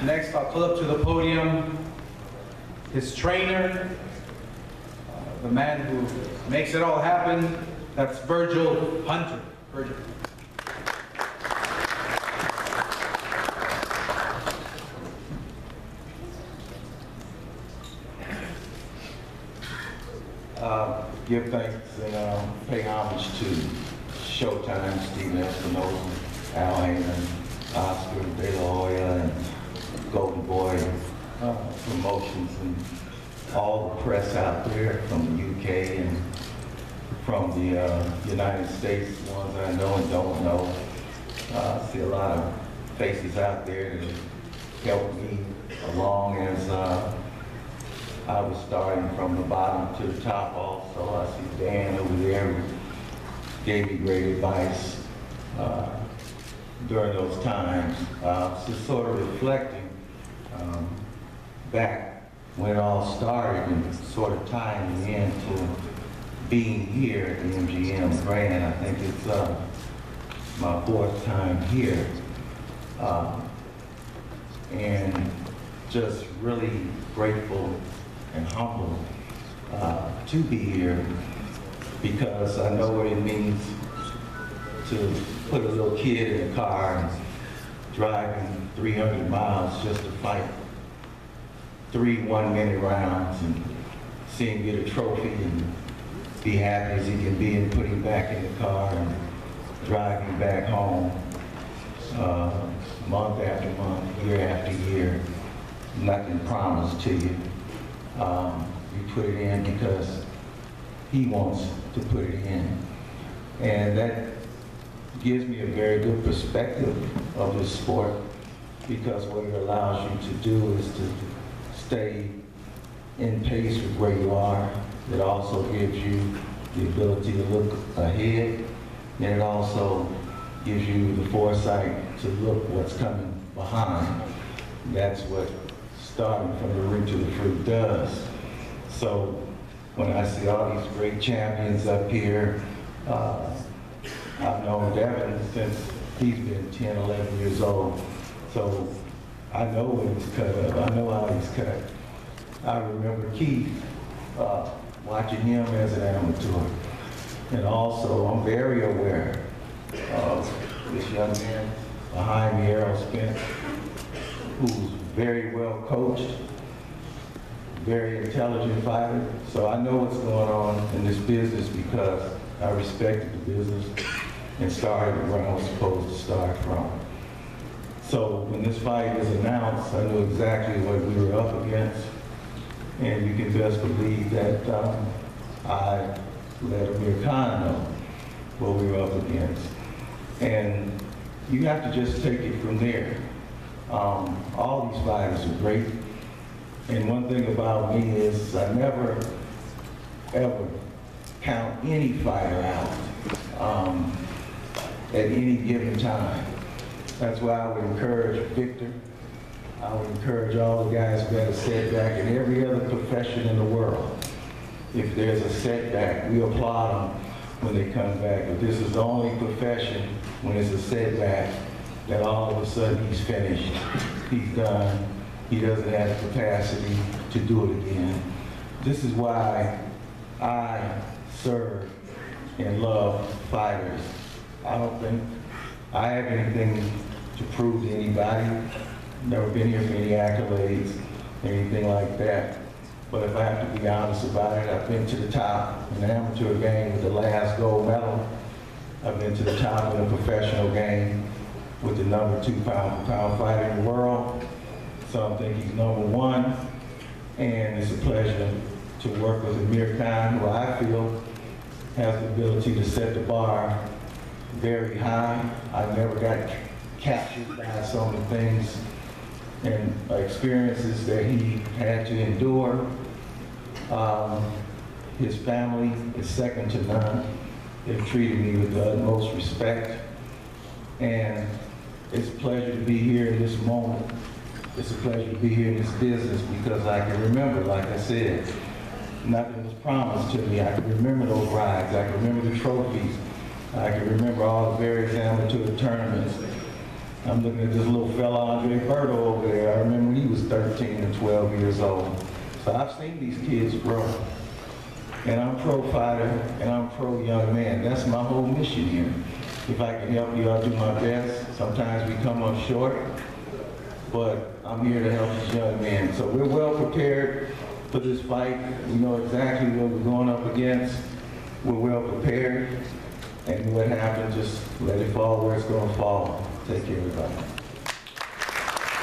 Next, I'll call up to the podium his trainer, the man who makes it all happen. That's Virgil Hunter. Virgil. Give thanks and pay homage to Showtime, Stephen Espinosa, Al Heyman, Oscar De La Hoya, and Golden Boy Promotions, and all the press out there from the UK and from the United States, the ones I know and don't know. I see a lot of faces out there that helped me along as I was starting from the bottom to the top also. I see Dan over there who gave me great advice during those times. Just sort of reflecting back when it all started and sort of tying me into being here at the MGM Grand. I think it's my 4th time here. And just really grateful and humble to be here, because I know what it means to put a little kid in a car and driving 300 miles just to fight 3 1-minute rounds and see him get a trophy and be happy as he can be, and put him back in the car and drive him back home month after month, year after year. Nothing promised to you. You put it in because he wants to put it in. And that gives me a very good perspective of this sport, because what it allows you to do is to stay in pace with where you are. It also gives you the ability to look ahead, and it also gives you the foresight to look what's coming behind. That's what starting from the root to the fruit does. So when I see all these great champions up here, I've known Devin since he's been 10, 11 years old. So I know what he's cut up. I know how he's cut. I remember Keith watching him as an amateur. And also, I'm very aware of this young man behind me, Errol Spence, who's very well coached, very intelligent fighter. So I know what's going on in this business because I respected the business and started where I was supposed to start from. So when this fight was announced, I knew exactly what we were up against. And you can best believe that I let Amir Khan know what we were up against. And you have to just take it from there. All these fighters are great. And one thing about me is I never, ever count any fighter out at any given time. That's why I would encourage Victor. I would encourage all the guys who had a setback in every other profession in the world. If there's a setback, we applaud them when they come back. But this is the only profession when it's a setback that all of a sudden he's finished, he's done, he doesn't have the capacity to do it again. This is why I serve and love fighters. I don't think I have anything to prove to anybody. Never been here for any accolades, anything like that. But if I have to be honest about it, I've been to the top in the amateur game with the last gold medal. I've been to the top in the professional game with the number 2 pound-for-pound fighter in the world. Some think he's number 1. And it's a pleasure to work with Amir Khan, who I feel has the ability to set the bar very high. I never got captured by some of the things and experiences that he had to endure. His family is second to none. They've treated me with the utmost respect. And it's a pleasure to be here in this moment. It's a pleasure to be here in this business because I can remember, like I said, nothing was promised to me. I can remember those rides. I can remember the trophies. I can remember all the various amateur tournaments. I'm looking at this little fella, Andre Berto, over there. I remember 13 and 12 years old. So I've seen these kids grow. And I'm pro-fighter, and I'm pro-young man. That's my whole mission here. If I can help you, I'll do my best. Sometimes we come up short, but I'm here to help these young men. So we're well prepared for this fight. We know exactly what we're going up against. We're well prepared. And what happens, just let it fall where it's going to fall. Take care, everybody.